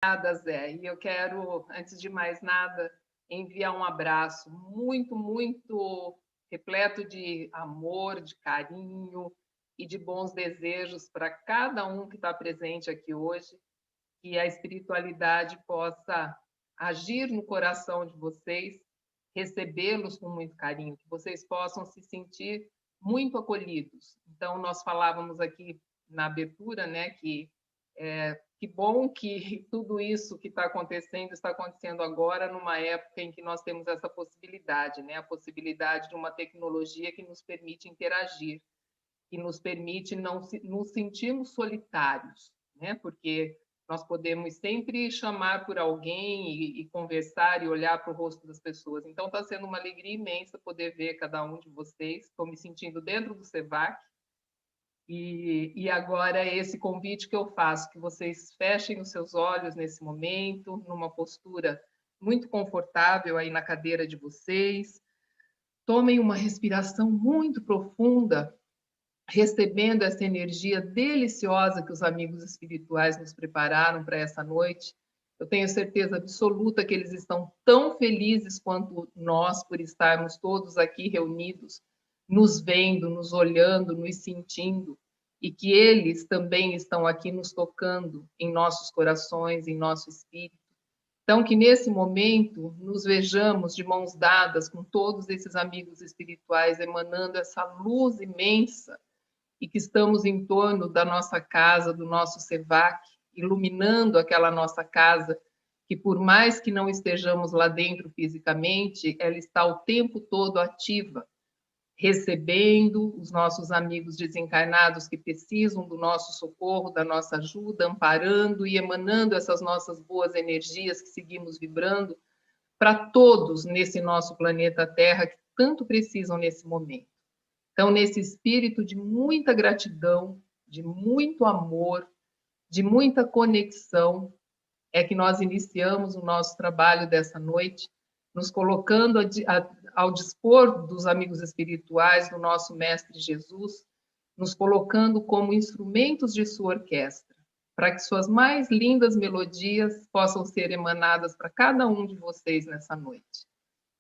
Obrigada, Zé. E eu quero, antes de mais nada, enviar um abraço muito repleto de amor, de carinho e de bons desejos para cada um que está presente aqui hoje, que a espiritualidade possa agir no coração de vocês, recebê-los com muito carinho, que vocês possam se sentir muito acolhidos. Então, nós falávamos aqui na abertura, né, que bom que tudo isso que está acontecendo agora, numa época em que nós temos essa possibilidade, né? A possibilidade de uma tecnologia que nos permite interagir, que nos permite não nos sentirmos solitários, né? Porque nós podemos sempre chamar por alguém e conversar e olhar para o rosto das pessoas. Então, está sendo uma alegria imensa poder ver cada um de vocês. Estou me sentindo dentro do SEVAC. E agora é esse convite que eu faço, que vocês fechem os seus olhos nesse momento, numa postura muito confortável aí na cadeira de vocês. Tomem uma respiração muito profunda, recebendo essa energia deliciosa que os amigos espirituais nos prepararam para essa noite. Eu tenho certeza absoluta que eles estão tão felizes quanto nós por estarmos todos aqui reunidos, nos vendo, nos olhando, nos sentindo, e que eles também estão aqui nos tocando em nossos corações, em nosso espírito. Então, que nesse momento nos vejamos de mãos dadas com todos esses amigos espirituais, emanando essa luz imensa, e que estamos em torno da nossa casa, do nosso SEVAC, iluminando aquela nossa casa, que por mais que não estejamos lá dentro fisicamente, ela está o tempo todo ativa, recebendo os nossos amigos desencarnados que precisam do nosso socorro, da nossa ajuda, amparando e emanando essas nossas boas energias que seguimos vibrando para todos nesse nosso planeta Terra que tanto precisam nesse momento. Então, nesse espírito de muita gratidão, de muito amor, de muita conexão, é que nós iniciamos o nosso trabalho dessa noite, nos colocando ao dispor dos amigos espirituais, do nosso Mestre Jesus, nos colocando como instrumentos de sua orquestra, para que suas mais lindas melodias possam ser emanadas para cada um de vocês nessa noite.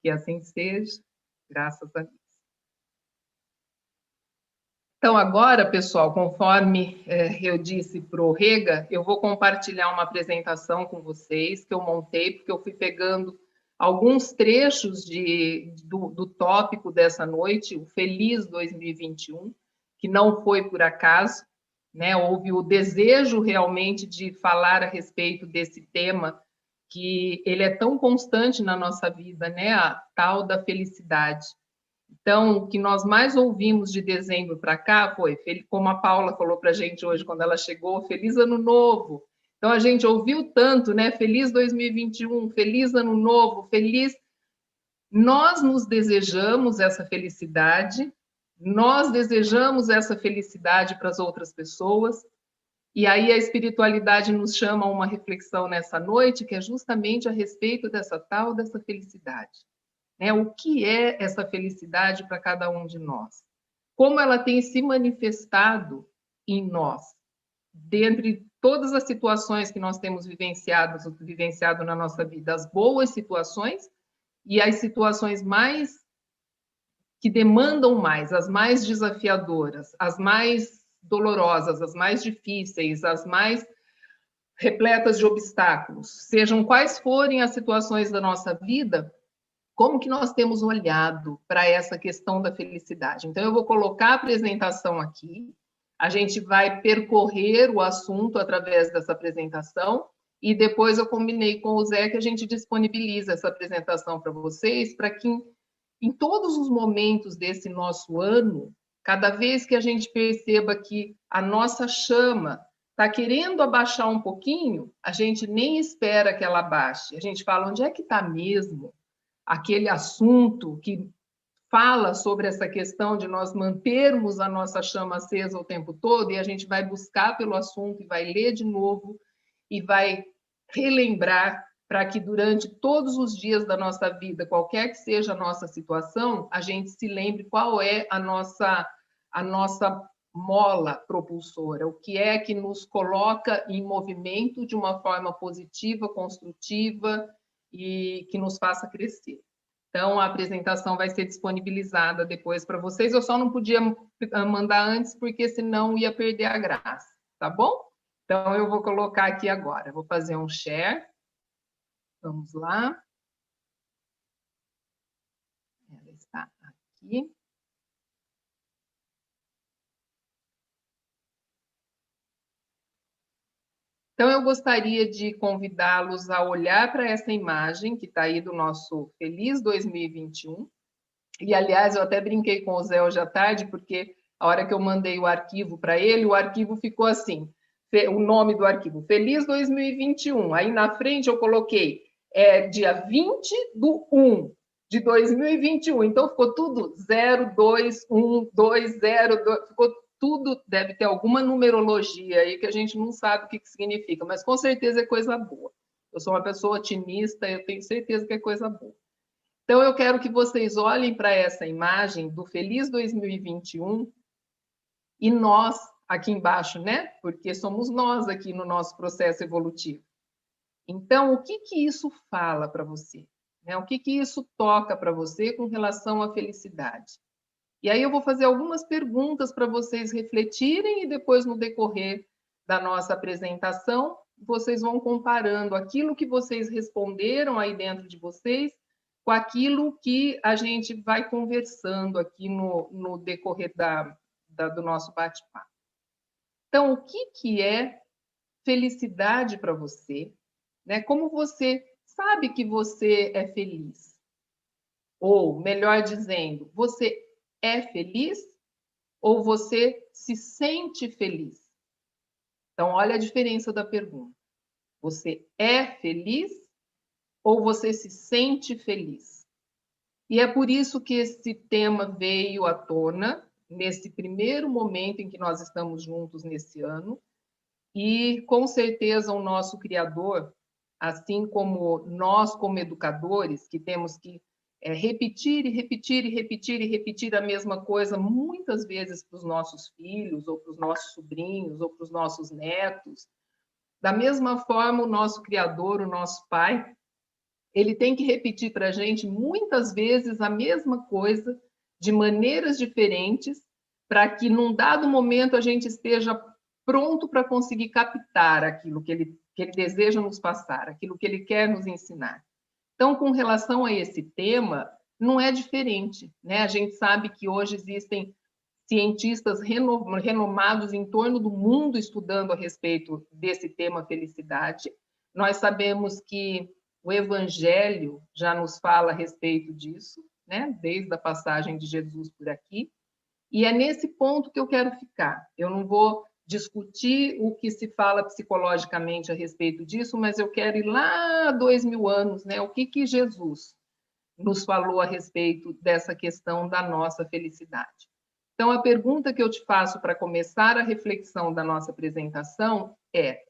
Que assim seja, graças a Deus. Então, agora, pessoal, conforme eu disse para o Rega, eu vou compartilhar uma apresentação com vocês que eu montei, porque eu fui pegando alguns trechos do tópico dessa noite, o Feliz 2021, que não foi por acaso, né? Houve o desejo realmente de falar a respeito desse tema, que ele é tão constante na nossa vida, né? A tal da felicidade. Então, o que nós mais ouvimos de dezembro para cá foi, como a Paula falou para a gente hoje, quando ela chegou, Feliz Ano Novo. Então, a gente ouviu tanto, né? Feliz 2021, Feliz Ano Novo, feliz. Nós nos desejamos essa felicidade, nós desejamos essa felicidade para as outras pessoas, e aí a espiritualidade nos chama a uma reflexão nessa noite, que é justamente a respeito dessa felicidade. Né? O que é essa felicidade para cada um de nós? Como ela tem se manifestado em nós, dentre todas as situações que nós temos vivenciado na nossa vida, as boas situações e as situações mais que demandam mais, as mais desafiadoras, as mais dolorosas, as mais difíceis, as mais repletas de obstáculos, sejam quais forem as situações da nossa vida, como que nós temos olhado para essa questão da felicidade? Então, eu vou colocar a apresentação aqui, a gente vai percorrer o assunto através dessa apresentação, e depois eu combinei com o Zé que a gente disponibiliza essa apresentação para vocês, para que em todos os momentos desse nosso ano, cada vez que a gente perceba que a nossa chama está querendo abaixar um pouquinho, a gente nem espera que ela abaixe, a gente fala, onde é que está mesmo aquele assunto que fala sobre essa questão de nós mantermos a nossa chama acesa o tempo todo, e a gente vai buscar pelo assunto e vai ler de novo e vai relembrar para que durante todos os dias da nossa vida, qualquer que seja a nossa situação, a gente se lembre qual é a nossa mola propulsora, o que é que nos coloca em movimento de uma forma positiva, construtiva e que nos faça crescer. Então, a apresentação vai ser disponibilizada depois para vocês. Eu só não podia mandar antes, porque senão ia perder a graça, tá bom? Então, eu vou colocar aqui agora. Vou fazer um share. Vamos lá. Ela está aqui. Então, eu gostaria de convidá-los a olhar para essa imagem que está aí do nosso Feliz 2021. E, aliás, eu até brinquei com o Zé hoje à tarde, porque a hora que eu mandei o arquivo para ele, o arquivo ficou assim, o nome do arquivo, Feliz 2021. Aí, na frente, eu coloquei dia 20/1 de 2021. Então, ficou tudo 021202, ficou tudo, deve ter alguma numerologia aí que a gente não sabe o que significa, mas com certeza é coisa boa. Eu sou uma pessoa otimista, eu tenho certeza que é coisa boa. Então, eu quero que vocês olhem para essa imagem do Feliz 2021 e nós, aqui embaixo, né? Porque somos nós aqui no nosso processo evolutivo. Então, o que isso fala para você? O que isso toca para você com relação à felicidade? E aí eu vou fazer algumas perguntas para vocês refletirem e depois, no decorrer da nossa apresentação, vocês vão comparando aquilo que vocês responderam aí dentro de vocês com aquilo que a gente vai conversando aqui no decorrer do nosso bate-papo. Então, o que é felicidade para você? Como você sabe que você é feliz? Ou, melhor dizendo, você é feliz ou você se sente feliz? Então, olha a diferença da pergunta. Você é feliz ou você se sente feliz? E é por isso que esse tema veio à tona nesse primeiro momento em que nós estamos juntos nesse ano. E, com certeza, o nosso Criador, assim como nós, como educadores, que temos que repetir e repetir e repetir e repetir a mesma coisa muitas vezes para os nossos filhos, ou para os nossos sobrinhos, ou para os nossos netos. Da mesma forma, o nosso Criador, o nosso Pai, ele tem que repetir para a gente muitas vezes a mesma coisa, de maneiras diferentes, para que, num dado momento, a gente esteja pronto para conseguir captar aquilo que ele deseja nos passar, aquilo que ele quer nos ensinar. Então, com relação a esse tema, não é diferente, né? A gente sabe que hoje existem cientistas renomados em torno do mundo estudando a respeito desse tema felicidade. Nós sabemos que o Evangelho já nos fala a respeito disso, né? Desde a passagem de Jesus por aqui. E é nesse ponto que eu quero ficar. Eu não vou discutir o que se fala psicologicamente a respeito disso, mas eu quero ir lá 2000 anos, né? O que Jesus nos falou a respeito dessa questão da nossa felicidade. Então, a pergunta que eu te faço para começar a reflexão da nossa apresentação é: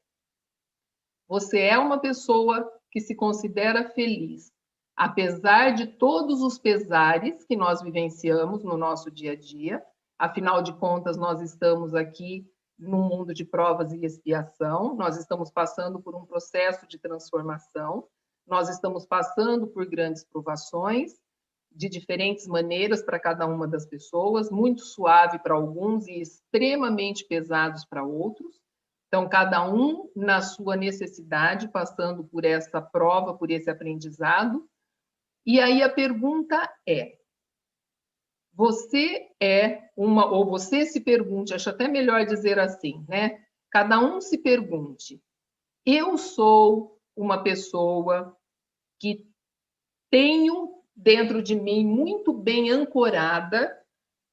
você é uma pessoa que se considera feliz, apesar de todos os pesares que nós vivenciamos no nosso dia a dia? Afinal de contas, nós estamos aqui num mundo de provas e expiação, nós estamos passando por um processo de transformação, nós estamos passando por grandes provações, de diferentes maneiras para cada uma das pessoas, muito suave para alguns e extremamente pesados para outros. Então, cada um na sua necessidade, passando por essa prova, por esse aprendizado. E aí a pergunta é: você é uma, ou você se pergunte, acho até melhor dizer assim, né? Cada um se pergunte: eu sou uma pessoa que tenho dentro de mim muito bem ancorada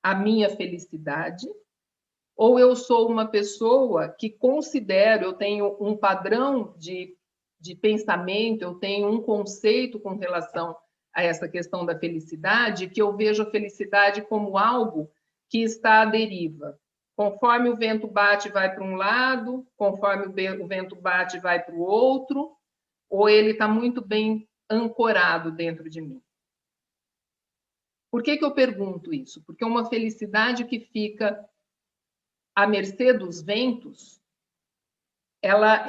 a minha felicidade? Ou eu sou uma pessoa que considero, eu tenho um padrão de pensamento, eu tenho um conceito com relação a essa questão da felicidade, que eu vejo a felicidade como algo que está à deriva. Conforme o vento bate, vai para um lado, conforme o vento bate, vai para o outro, ou ele está muito bem ancorado dentro de mim. Por que eu pergunto isso? Porque uma felicidade que fica à mercê dos ventos, ela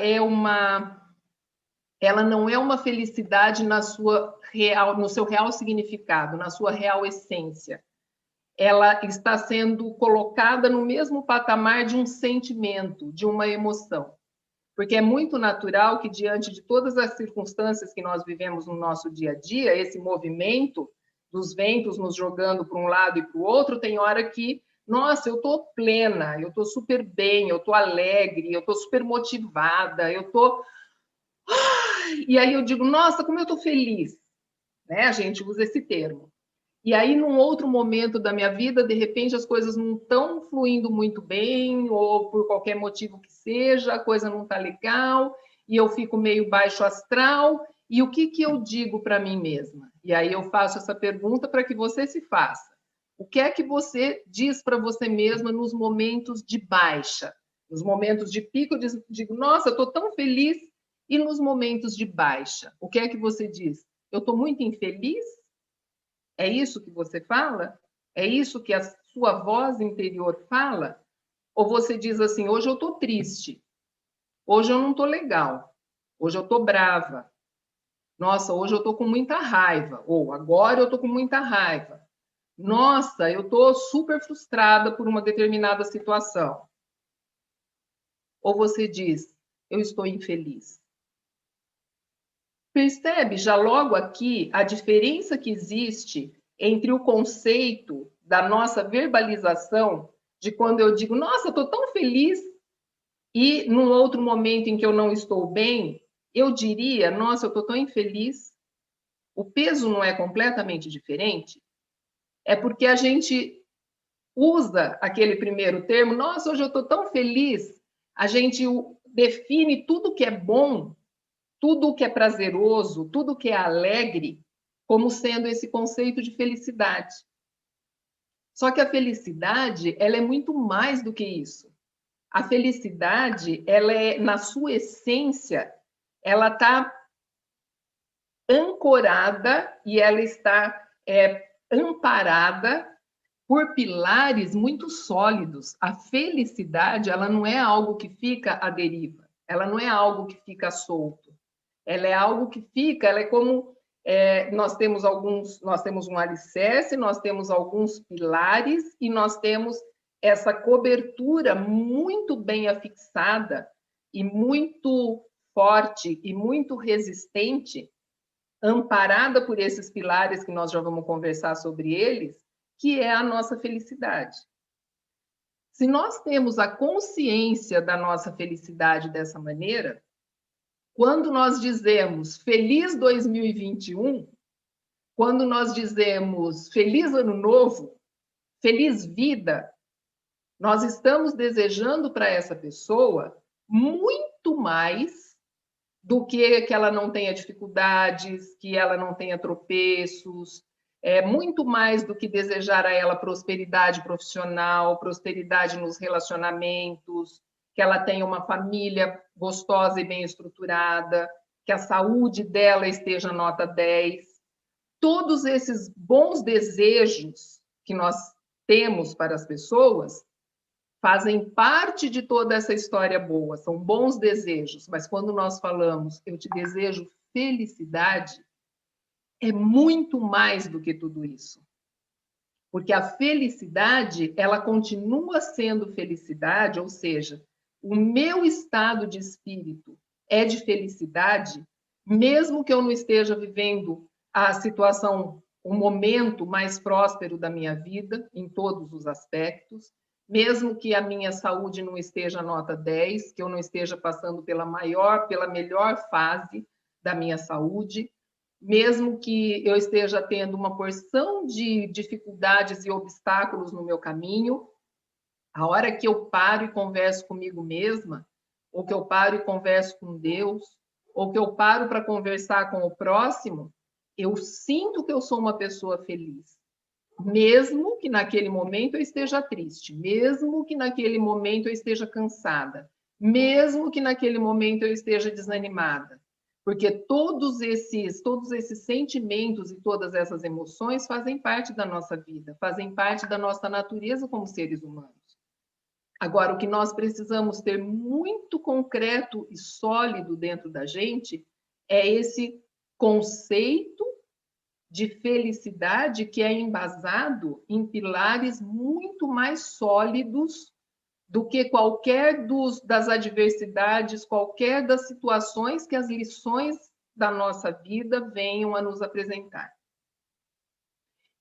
não é uma felicidade no seu real significado, na sua real essência. Ela está sendo colocada no mesmo patamar de um sentimento, de uma emoção. Porque é muito natural que, diante de todas as circunstâncias que nós vivemos no nosso dia a dia, esse movimento dos ventos nos jogando para um lado e para o outro, tem hora que, nossa, eu estou plena, eu estou super bem, eu estou alegre, eu estou super motivada, eu estou... E aí eu digo, nossa, como eu estou feliz. Né? A gente usa esse termo. E aí, num outro momento da minha vida, de repente, as coisas não estão fluindo muito bem, ou por qualquer motivo que seja, a coisa não está legal, e eu fico meio baixo astral. E o que eu digo para mim mesma? E aí eu faço essa pergunta para que você se faça. O que é que você diz para você mesma nos momentos de baixa? Nos momentos de pico, eu digo, nossa, eu estou tão feliz. E nos momentos de baixa, o que é que você diz? Eu estou muito infeliz? É isso que você fala? É isso que a sua voz interior fala? Ou você diz assim, hoje eu estou triste, hoje eu não estou legal, hoje eu estou brava, nossa, hoje eu estou com muita raiva, ou agora eu estou com muita raiva, nossa, eu estou super frustrada por uma determinada situação. Ou você diz, eu estou infeliz. Percebe já logo aqui a diferença que existe entre o conceito da nossa verbalização, de quando eu digo, nossa, estou tão feliz, e num outro momento em que eu não estou bem, eu diria, nossa, eu estou tão infeliz. O peso não é completamente diferente? É porque a gente usa aquele primeiro termo, nossa, hoje eu estou tão feliz, a gente define tudo que é bom, tudo que é prazeroso, tudo que é alegre, como sendo esse conceito de felicidade. Só que a felicidade, ela é muito mais do que isso. A felicidade, ela é, na sua essência, ela está ancorada e ela está amparada por pilares muito sólidos. A felicidade, ela não é algo que fica à deriva, ela não é algo que fica solto. Ela é algo que fica, ela é como nós temos um alicerce, nós temos alguns pilares e nós temos essa cobertura muito bem afixada e muito forte e muito resistente, amparada por esses pilares que nós já vamos conversar sobre eles, que é a nossa felicidade. Se nós temos a consciência da nossa felicidade dessa maneira, quando nós dizemos feliz 2021, quando nós dizemos feliz ano novo, feliz vida, nós estamos desejando para essa pessoa muito mais do que ela não tenha dificuldades, que ela não tenha tropeços, muito mais do que desejar a ela prosperidade profissional, prosperidade nos relacionamentos, que ela tenha uma família gostosa e bem estruturada, que a saúde dela esteja nota 10. Todos esses bons desejos que nós temos para as pessoas fazem parte de toda essa história boa, são bons desejos, mas quando nós falamos, eu te desejo felicidade, é muito mais do que tudo isso. Porque a felicidade, ela continua sendo felicidade, ou seja, o meu estado de espírito é de felicidade, mesmo que eu não esteja vivendo a situação, o momento mais próspero da minha vida, em todos os aspectos, mesmo que a minha saúde não esteja nota 10, que eu não esteja passando pela melhor fase da minha saúde, mesmo que eu esteja tendo uma porção de dificuldades e obstáculos no meu caminho, a hora que eu paro e converso comigo mesma, ou que eu paro e converso com Deus, ou que eu paro para conversar com o próximo, eu sinto que eu sou uma pessoa feliz. Mesmo que naquele momento eu esteja triste, mesmo que naquele momento eu esteja cansada, mesmo que naquele momento eu esteja desanimada. Porque todos esses sentimentos e todas essas emoções fazem parte da nossa vida, fazem parte da nossa natureza como seres humanos. Agora, o que nós precisamos ter muito concreto e sólido dentro da gente é esse conceito de felicidade que é embasado em pilares muito mais sólidos do que qualquer das adversidades, qualquer das situações que as lições da nossa vida venham a nos apresentar.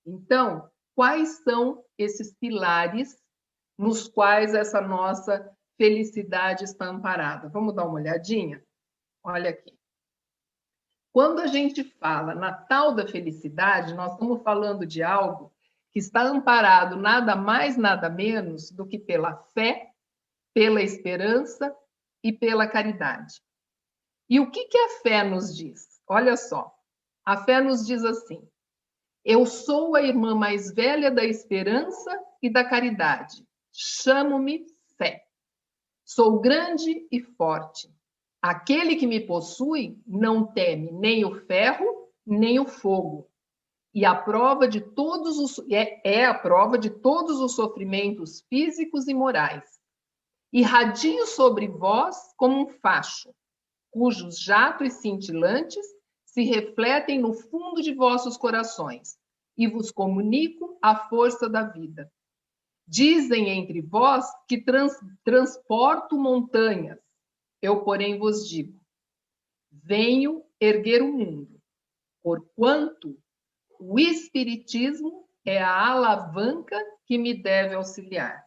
Então, quais são esses pilares nos quais essa nossa felicidade está amparada? Vamos dar uma olhadinha? Olha aqui. Quando a gente fala na tal da felicidade, nós estamos falando de algo que está amparado nada mais, nada menos do que pela fé, pela esperança e pela caridade. E o que a fé nos diz? Olha só, a fé nos diz assim: eu sou a irmã mais velha da esperança e da caridade. Chamo-me fé. Sou grande e forte. Aquele que me possui não teme nem o ferro, nem o fogo. E a prova de todos é a prova de todos os sofrimentos físicos e morais. Irradio sobre vós como um facho, cujos jatos cintilantes se refletem no fundo de vossos corações, e vos comunico a força da vida. Dizem entre vós que transporto montanhas. Eu, porém, vos digo: venho erguer o mundo, porquanto o Espiritismo é a alavanca que me deve auxiliar.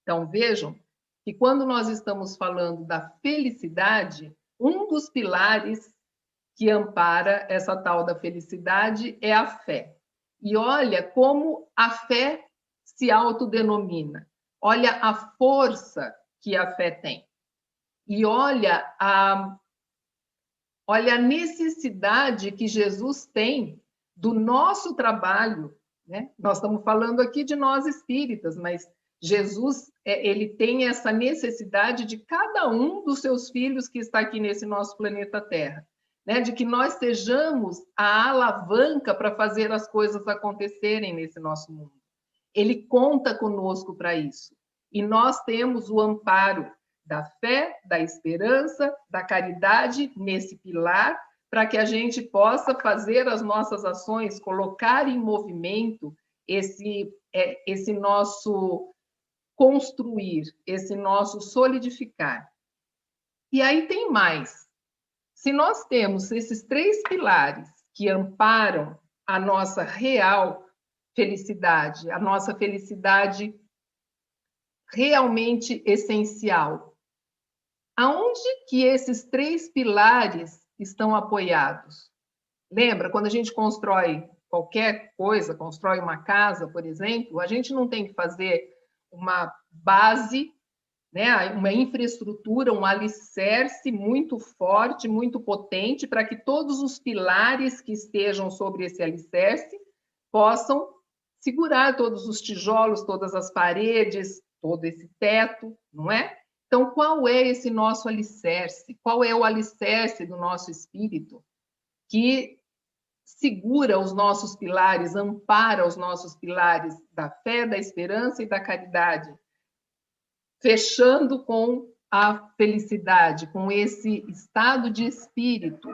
Então, vejam que quando nós estamos falando da felicidade, um dos pilares que ampara essa tal da felicidade é a fé. E olha como a fé se autodenomina. Olha a força que a fé tem. E olha a necessidade que Jesus tem do nosso trabalho, né? Nós estamos falando aqui de nós espíritas, mas Jesus, ele tem essa necessidade de cada um dos seus filhos que está aqui nesse nosso planeta Terra, né? De que nós sejamos a alavanca para fazer as coisas acontecerem nesse nosso mundo. Ele conta conosco para isso. E nós temos o amparo da fé, da esperança, da caridade nesse pilar, para que a gente possa fazer as nossas ações, colocar em movimento esse nosso construir, esse nosso solidificar. E aí tem mais. Se nós temos esses 3 pilares que amparam a nossa real felicidade, a nossa felicidade realmente essencial, aonde que esses 3 pilares estão apoiados? Lembra, quando a gente constrói qualquer coisa, constrói uma casa, por exemplo, a gente não tem que fazer uma base, né, uma infraestrutura, um alicerce muito forte, muito potente, para que todos os pilares que estejam sobre esse alicerce possam segurar todos os tijolos, todas as paredes, todo esse teto, não é? Então, qual é esse nosso alicerce? Qual é o alicerce do nosso espírito que segura os nossos pilares, ampara os nossos pilares da fé, da esperança e da caridade, fechando com a felicidade, com esse estado de espírito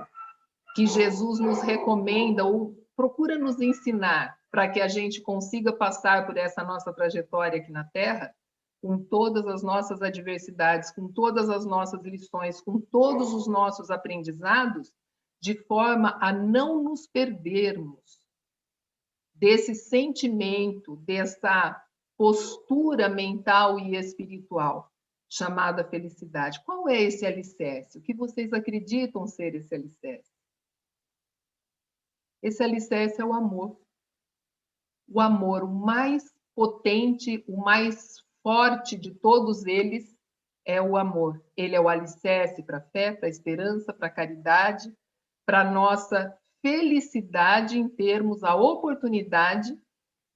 que Jesus nos recomenda ou procura nos ensinar para que a gente consiga passar por essa nossa trajetória aqui na Terra, com todas as nossas adversidades, com todas as nossas lições, com todos os nossos aprendizados, de forma a não nos perdermos desse sentimento, dessa postura mental e espiritual chamada felicidade. Qual é esse alicerce? O que vocês acreditam ser esse alicerce? Esse alicerce é o amor. O amor, o mais potente, o mais forte de todos eles é o amor. Ele é o alicerce para a fé, para a esperança, para a caridade, para a nossa felicidade em termos a oportunidade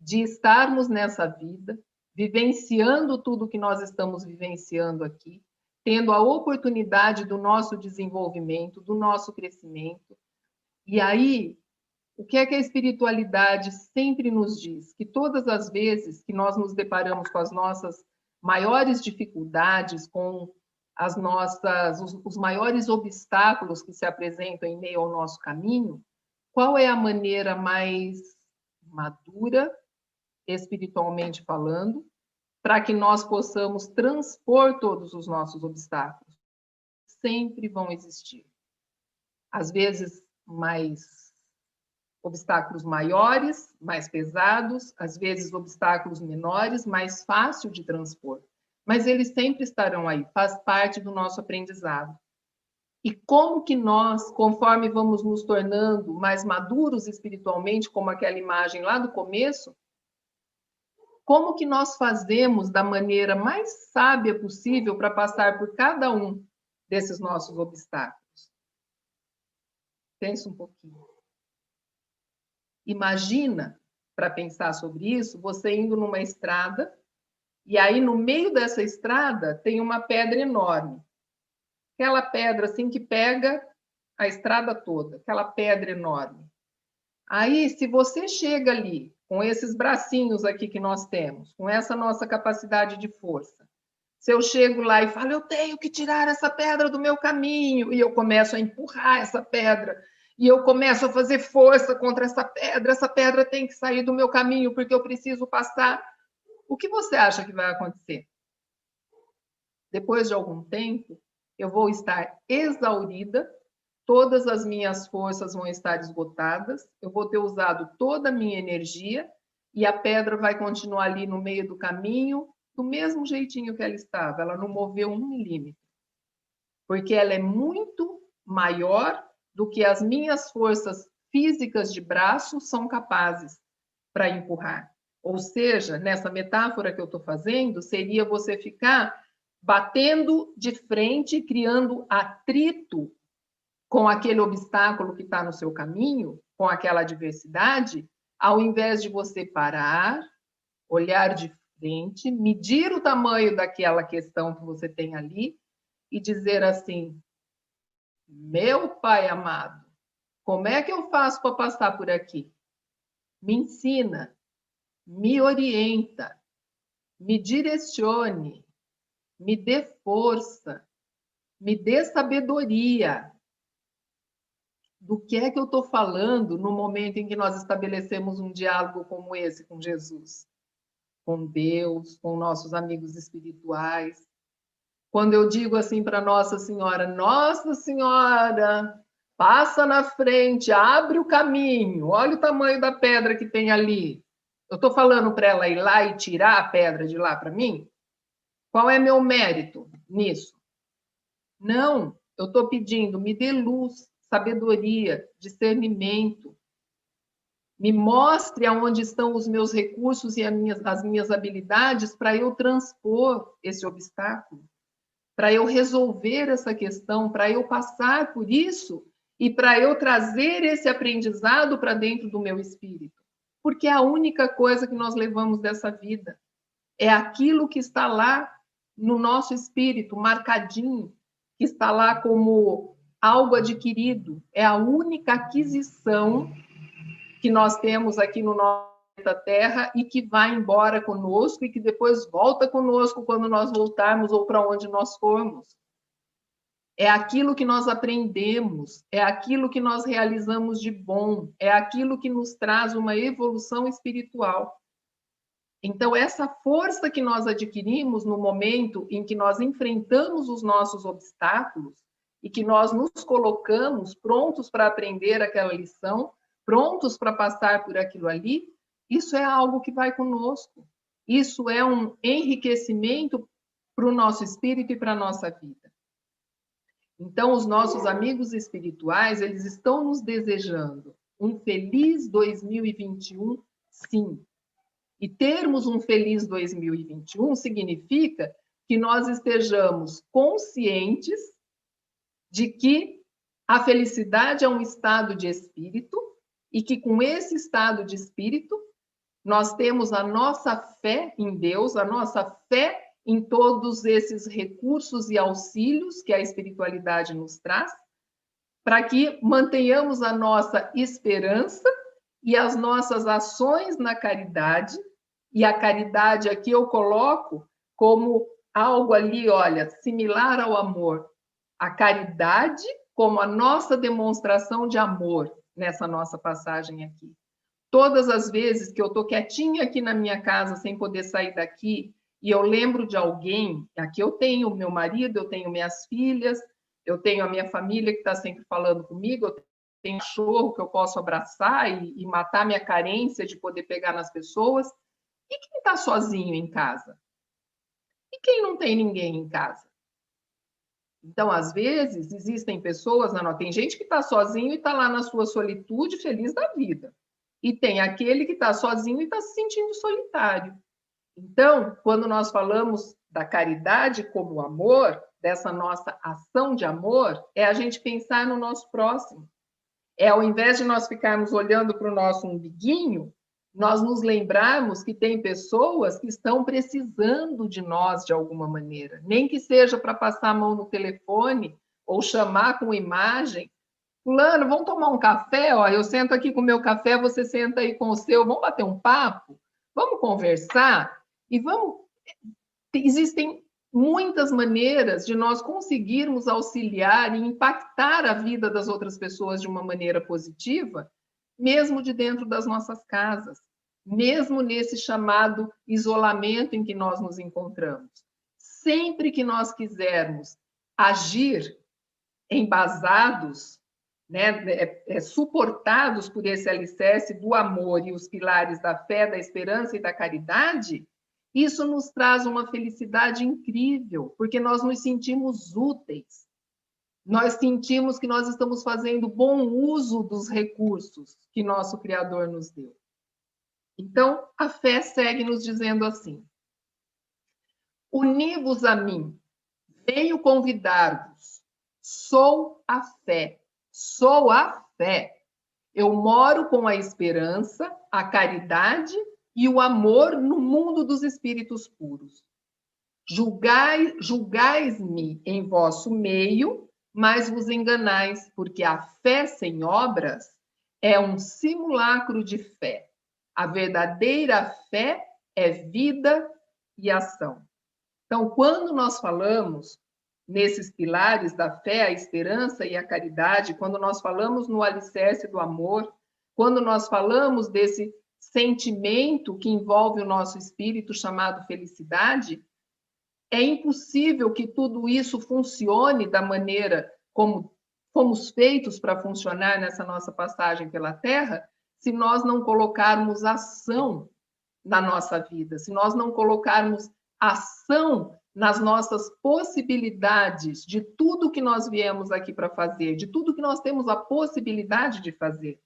de estarmos nessa vida, vivenciando tudo que nós estamos vivenciando aqui, tendo a oportunidade do nosso desenvolvimento, do nosso crescimento. E aí, o que é que a espiritualidade sempre nos diz? Que todas as vezes que nós nos deparamos com as nossas maiores dificuldades, com os maiores obstáculos que se apresentam em meio ao nosso caminho, qual é a maneira mais madura, espiritualmente falando, para que nós possamos transpor todos os nossos obstáculos? Sempre vão existir. Às vezes, obstáculos maiores, mais pesados, às vezes obstáculos menores, mais fácil de transpor. Mas eles sempre estarão aí, faz parte do nosso aprendizado. E como que nós, conforme vamos nos tornando mais maduros espiritualmente, como aquela imagem lá do começo, como que nós fazemos da maneira mais sábia possível para passar por cada um desses nossos obstáculos? Pensa um pouquinho. Imagina, para pensar sobre isso, você indo numa estrada, e aí no meio dessa estrada tem uma pedra enorme. Aquela pedra assim que pega a estrada toda, aquela pedra enorme. Aí, se você chega ali, com esses bracinhos aqui que nós temos, com essa nossa capacidade de força, se eu chego lá e falo, eu tenho que tirar essa pedra do meu caminho, e eu começo a empurrar essa pedra, e eu começo a fazer força contra essa pedra tem que sair do meu caminho, porque eu preciso passar. O que você acha que vai acontecer? Depois de algum tempo, eu vou estar exaurida, todas as minhas forças vão estar esgotadas, eu vou ter usado toda a minha energia, e a pedra vai continuar ali no meio do caminho, do mesmo jeitinho que ela estava, ela não moveu 1 milímetro, porque ela é muito maior do que as minhas forças físicas de braço são capazes para empurrar. Ou seja, nessa metáfora que eu estou fazendo, seria você ficar batendo de frente, criando atrito com aquele obstáculo que está no seu caminho, com aquela adversidade, ao invés de você parar, olhar de frente, medir o tamanho daquela questão que você tem ali e dizer assim, meu Pai amado, como é que eu faço para passar por aqui? Me ensina, me orienta, me direcione, me dê força, me dê sabedoria. Do que é que eu estou falando no momento em que nós estabelecemos um diálogo como esse com Jesus? Com Deus, com nossos amigos espirituais. Quando eu digo assim para Nossa Senhora, passa na frente, abre o caminho, olha o tamanho da pedra que tem ali. Eu estou falando para ela ir lá e tirar a pedra de lá para mim? Qual é meu mérito nisso? Não, eu estou pedindo, me dê luz, sabedoria, discernimento. Me mostre aonde estão os meus recursos e as minhas habilidades para eu transpor esse obstáculo, para eu resolver essa questão, para eu passar por isso e para eu trazer esse aprendizado para dentro do meu espírito. Porque é a única coisa que nós levamos dessa vida. É aquilo que está lá no nosso espírito, marcadinho, que está lá como algo adquirido. É a única aquisição que nós temos aqui no nosso planeta Terra e que vai embora conosco e que depois volta conosco quando nós voltarmos ou para onde nós formos. É aquilo que nós aprendemos, é aquilo que nós realizamos de bom, é aquilo que nos traz uma evolução espiritual. Então, essa força que nós adquirimos no momento em que nós enfrentamos os nossos obstáculos e que nós nos colocamos prontos para aprender aquela lição, prontos para passar por aquilo ali, isso é algo que vai conosco. Isso é um enriquecimento para o nosso espírito e para a nossa vida. Então, os nossos amigos espirituais, eles estão nos desejando um feliz 2021, sim. E termos um feliz 2021 significa que nós estejamos conscientes de que a felicidade é um estado de espírito e que com esse estado de espírito nós temos a nossa fé em Deus, a nossa fé em todos esses recursos e auxílios que a espiritualidade nos traz, para que mantenhamos a nossa esperança e as nossas ações na caridade. E a caridade aqui eu coloco como algo ali, olha, similar ao amor. A caridade como a nossa demonstração de amor nessa nossa passagem aqui. Todas as vezes que eu estou quietinha aqui na minha casa, sem poder sair daqui, e eu lembro de alguém, aqui eu tenho meu marido, eu tenho minhas filhas, eu tenho a minha família que está sempre falando comigo, eu tenho um cachorro que eu posso abraçar e matar minha carência de poder pegar nas pessoas. E quem está sozinho em casa? E quem não tem ninguém em casa? Então, às vezes, existem pessoas, não, tem gente que está sozinho e está lá na sua solitude, feliz da vida. E tem aquele que está sozinho e está se sentindo solitário. Então, quando nós falamos da caridade como amor, dessa nossa ação de amor, é a gente pensar no nosso próximo. É, ao invés de nós ficarmos olhando para o nosso umbiguinho, nós nos lembrarmos que tem pessoas que estão precisando de nós de alguma maneira, nem que seja para passar a mão no telefone ou chamar com imagem. Fulano, vamos tomar um café? Ó, eu sento aqui com o meu café, você senta aí com o seu, vamos bater um papo? Vamos conversar? E vamos... Existem muitas maneiras de nós conseguirmos auxiliar e impactar a vida das outras pessoas de uma maneira positiva, mesmo de dentro das nossas casas, mesmo nesse chamado isolamento em que nós nos encontramos. Sempre que nós quisermos agir embasados, né, suportados por esse alicerce do amor e os pilares da fé, da esperança e da caridade, isso nos traz uma felicidade incrível, porque nós nos sentimos úteis. Nós sentimos que nós estamos fazendo bom uso dos recursos que nosso Criador nos deu. Então, a fé segue nos dizendo assim: uni-vos a mim, venho convidar-vos, sou a fé, sou a fé. Eu moro com a esperança, a caridade e o amor no mundo dos espíritos puros. Julgais-me em vosso meio, mas vos enganais, porque a fé sem obras é um simulacro de fé. A verdadeira fé é vida e ação. Então, quando nós falamos nesses pilares da fé, a esperança e a caridade, quando nós falamos no alicerce do amor, quando nós falamos desse sentimento que envolve o nosso espírito chamado felicidade, é impossível que tudo isso funcione da maneira como fomos feitos para funcionar nessa nossa passagem pela Terra, se nós não colocarmos ação na nossa vida, se nós não colocarmos ação nas nossas possibilidades de tudo que nós viemos aqui para fazer, de tudo que nós temos a possibilidade de fazer.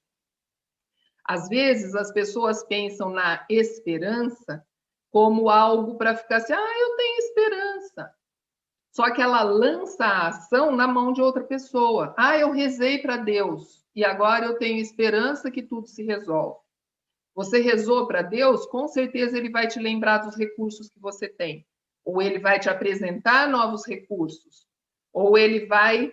Às vezes, as pessoas pensam na esperança como algo para ficar assim, eu tenho esperança. Só que ela lança a ação na mão de outra pessoa. Eu rezei para Deus e agora eu tenho esperança que tudo se resolve. Você rezou para Deus, com certeza ele vai te lembrar dos recursos que você tem. Ou ele vai te apresentar novos recursos. Ou ele vai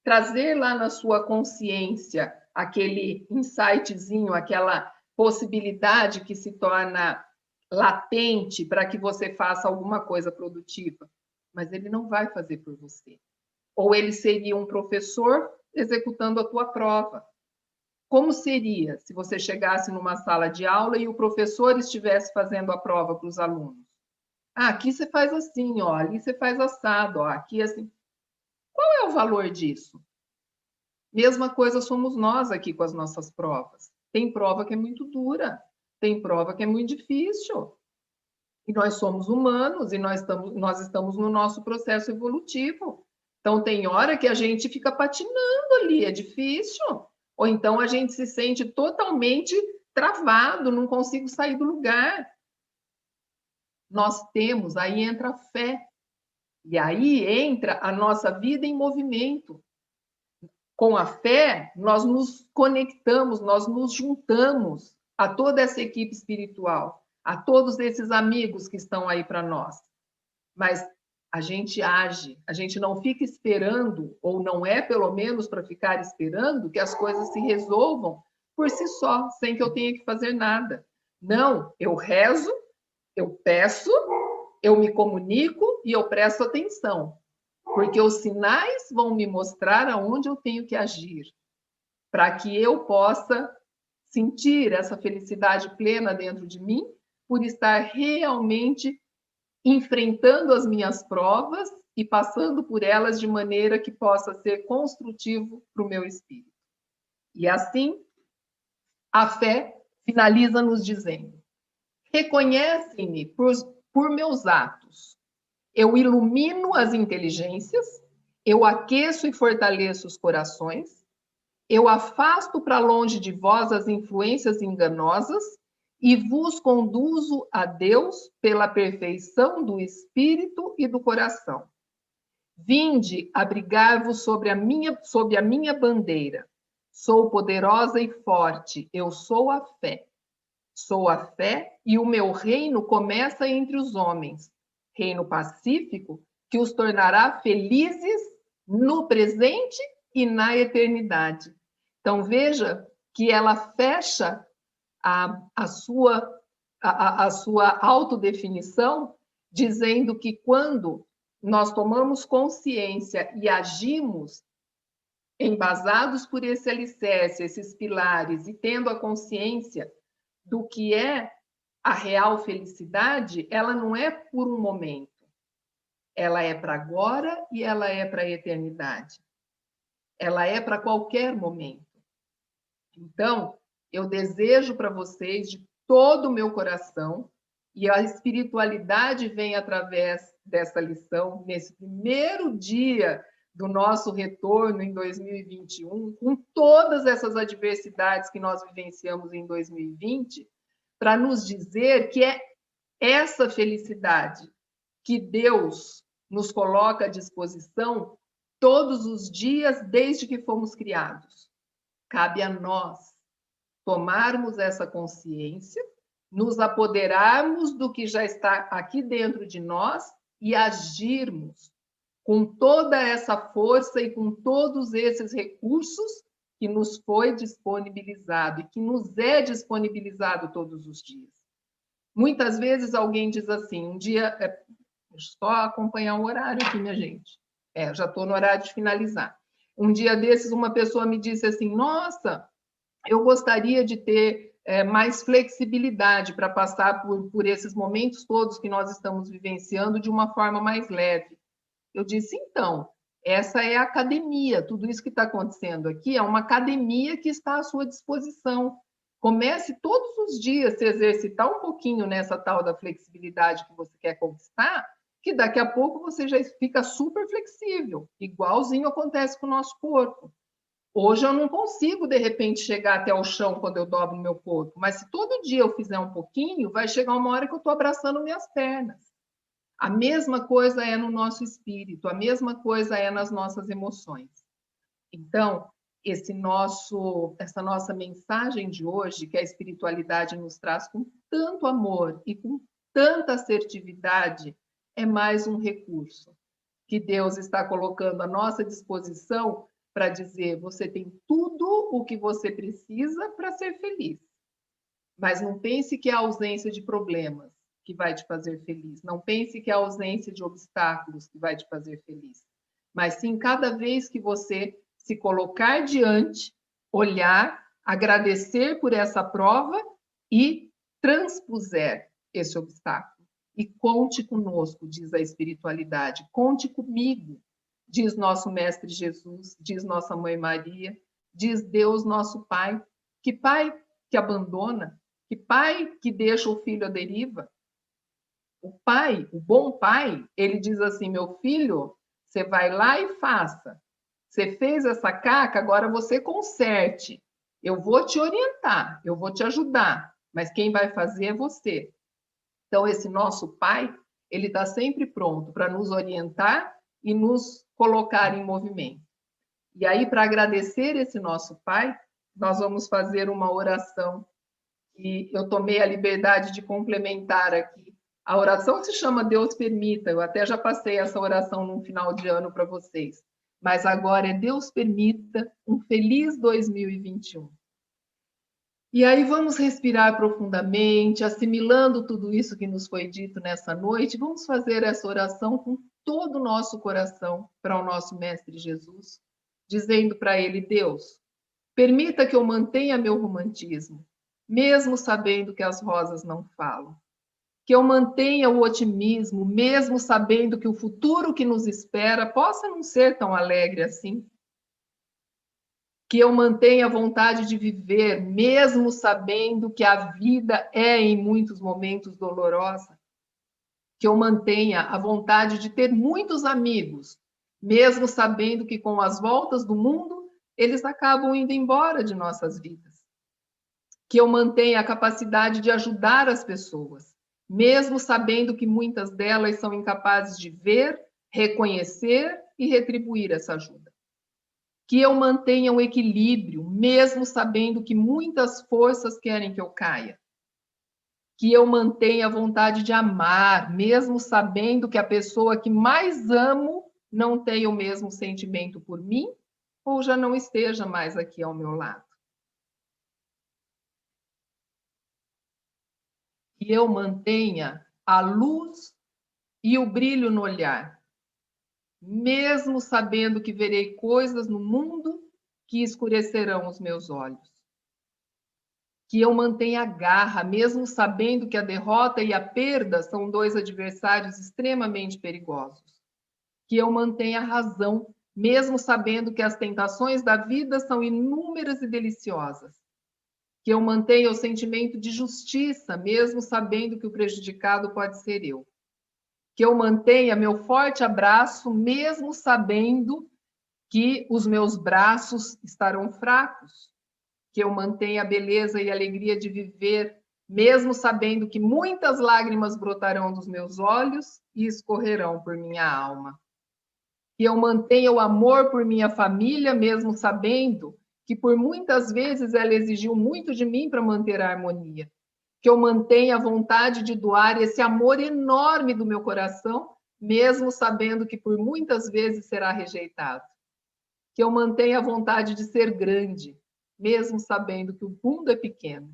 trazer lá na sua consciência aquele insightzinho, aquela possibilidade que se torna latente para que você faça alguma coisa produtiva. Mas ele não vai fazer por você. Ou ele seria um professor executando a tua prova. Como seria se você chegasse numa sala de aula e o professor estivesse fazendo a prova para os alunos? Aqui você faz assim, ó, ali você faz assado, ó, aqui assim. Qual é o valor disso? Mesma coisa somos nós aqui com as nossas provas. Tem prova que é muito dura, tem prova que é muito difícil. E nós somos humanos e nós estamos no nosso processo evolutivo. Então, tem hora que a gente fica patinando ali, é difícil. Ou então a gente se sente totalmente travado, não consigo sair do lugar. Nós temos, aí entra a fé. E aí entra a nossa vida em movimento. Com a fé, nós nos conectamos, nós nos juntamos a toda essa equipe espiritual, a todos esses amigos que estão aí para nós. Mas a gente age, a gente não fica esperando, ou não é pelo menos para ficar esperando que as coisas se resolvam por si só, sem que eu tenha que fazer nada. Não, eu rezo, eu peço, eu me comunico e eu presto atenção, porque os sinais vão me mostrar aonde eu tenho que agir, para que eu possa sentir essa felicidade plena dentro de mim, por estar realmente enfrentando as minhas provas e passando por elas de maneira que possa ser construtivo para o meu espírito. E assim, a fé finaliza nos dizendo: reconhece-me por meus atos. Eu ilumino as inteligências, eu aqueço e fortaleço os corações, eu afasto para longe de vós as influências enganosas e vos conduzo a Deus pela perfeição do espírito e do coração. Vinde abrigar-vos sob a minha bandeira. Sou poderosa e forte, eu sou a fé. Sou a fé e o meu reino começa entre os homens. Reino pacífico que os tornará felizes no presente e na eternidade. Então, veja que ela fecha a sua autodefinição dizendo que quando nós tomamos consciência e agimos embasados por esse alicerce, esses pilares, e tendo a consciência do que é a real felicidade, ela não é por um momento. Ela é para agora e ela é para a eternidade. Ela é para qualquer momento. Então, eu desejo para vocês de todo o meu coração, e a espiritualidade vem através dessa lição, nesse primeiro dia do nosso retorno em 2021, com todas essas adversidades que nós vivenciamos em 2020, para nos dizer que é essa felicidade que Deus nos coloca à disposição todos os dias desde que fomos criados. Cabe a nós tomarmos essa consciência, nos apoderarmos do que já está aqui dentro de nós e agirmos com toda essa força e com todos esses recursos que nos foi disponibilizado e que nos é disponibilizado todos os dias. Muitas vezes alguém diz assim, um dia, deixa eu só acompanhar o horário aqui, minha gente. Já estou no horário de finalizar. Um dia desses, uma pessoa me disse assim, nossa, eu gostaria de ter mais flexibilidade para passar por esses momentos todos que nós estamos vivenciando de uma forma mais leve. Eu disse, então, essa é a academia, tudo isso que está acontecendo aqui é uma academia que está à sua disposição. Comece todos os dias a se exercitar um pouquinho nessa tal da flexibilidade que você quer conquistar, que daqui a pouco você já fica super flexível, igualzinho acontece com o nosso corpo. Hoje eu não consigo, de repente, chegar até o chão quando eu dobro o meu corpo, mas se todo dia eu fizer um pouquinho, vai chegar uma hora que eu estou abraçando minhas pernas. A mesma coisa é no nosso espírito, a mesma coisa é nas nossas emoções. Então, essa nossa mensagem de hoje, que a espiritualidade nos traz com tanto amor e com tanta assertividade, é mais um recurso que Deus está colocando à nossa disposição para dizer, você tem tudo o que você precisa para ser feliz. Mas não pense que é a ausência de problemas que vai te fazer feliz. Não pense que é a ausência de obstáculos que vai te fazer feliz. Mas sim, cada vez que você se colocar diante, olhar, agradecer por essa prova e transpuser esse obstáculo. E conte conosco, diz a espiritualidade, conte comigo, diz nosso Mestre Jesus, diz nossa Mãe Maria, diz Deus, nosso Pai. Que pai que abandona, que pai que deixa o filho à deriva. O pai, o bom pai, ele diz assim, meu filho, você vai lá e faça. Você fez essa caca, agora você conserte. Eu vou te orientar, eu vou te ajudar, mas quem vai fazer é você. Então, esse nosso pai, ele está sempre pronto para nos orientar e nos colocar em movimento. E aí, para agradecer esse nosso pai, nós vamos fazer uma oração que eu tomei a liberdade de complementar aqui. A oração se chama Deus Permita, eu até já passei essa oração no final de ano para vocês. Mas agora é Deus Permita um feliz 2021. E aí vamos respirar profundamente, assimilando tudo isso que nos foi dito nessa noite. Vamos fazer essa oração com todo o nosso coração para o nosso Mestre Jesus, dizendo para ele: Deus, permita que eu mantenha meu romantismo, mesmo sabendo que as rosas não falam. Que eu mantenha o otimismo, mesmo sabendo que o futuro que nos espera possa não ser tão alegre assim. Que eu mantenha a vontade de viver, mesmo sabendo que a vida é, em muitos momentos, dolorosa. Que eu mantenha a vontade de ter muitos amigos, mesmo sabendo que, com as voltas do mundo, eles acabam indo embora de nossas vidas. Que eu mantenha a capacidade de ajudar as pessoas, mesmo sabendo que muitas delas são incapazes de ver, reconhecer e retribuir essa ajuda. Que eu mantenha um equilíbrio, mesmo sabendo que muitas forças querem que eu caia. Que eu mantenha a vontade de amar, mesmo sabendo que a pessoa que mais amo não tem o mesmo sentimento por mim ou já não esteja mais aqui ao meu lado. Que eu mantenha a luz e o brilho no olhar, mesmo sabendo que verei coisas no mundo que escurecerão os meus olhos. Que eu mantenha a garra, mesmo sabendo que a derrota e a perda são dois adversários extremamente perigosos. Que eu mantenha a razão, mesmo sabendo que as tentações da vida são inúmeras e deliciosas. Que eu mantenha o sentimento de justiça, mesmo sabendo que o prejudicado pode ser eu. Que eu mantenha meu forte abraço, mesmo sabendo que os meus braços estarão fracos. Que eu mantenha a beleza e a alegria de viver, mesmo sabendo que muitas lágrimas brotarão dos meus olhos e escorrerão por minha alma. Que eu mantenha o amor por minha família, mesmo sabendo que por muitas vezes ela exigiu muito de mim para manter a harmonia. Que eu mantenha a vontade de doar esse amor enorme do meu coração, mesmo sabendo que por muitas vezes será rejeitado. Que eu mantenha a vontade de ser grande, mesmo sabendo que o mundo é pequeno.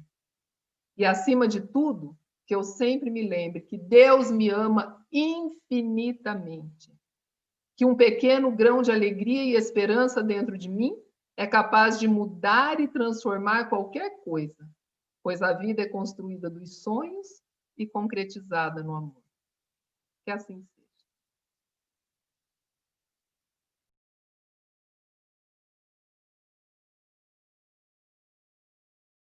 E, acima de tudo, que eu sempre me lembre que Deus me ama infinitamente. Que um pequeno grão de alegria e esperança dentro de mim é capaz de mudar e transformar qualquer coisa, pois a vida é construída dos sonhos e concretizada no amor. Que assim seja.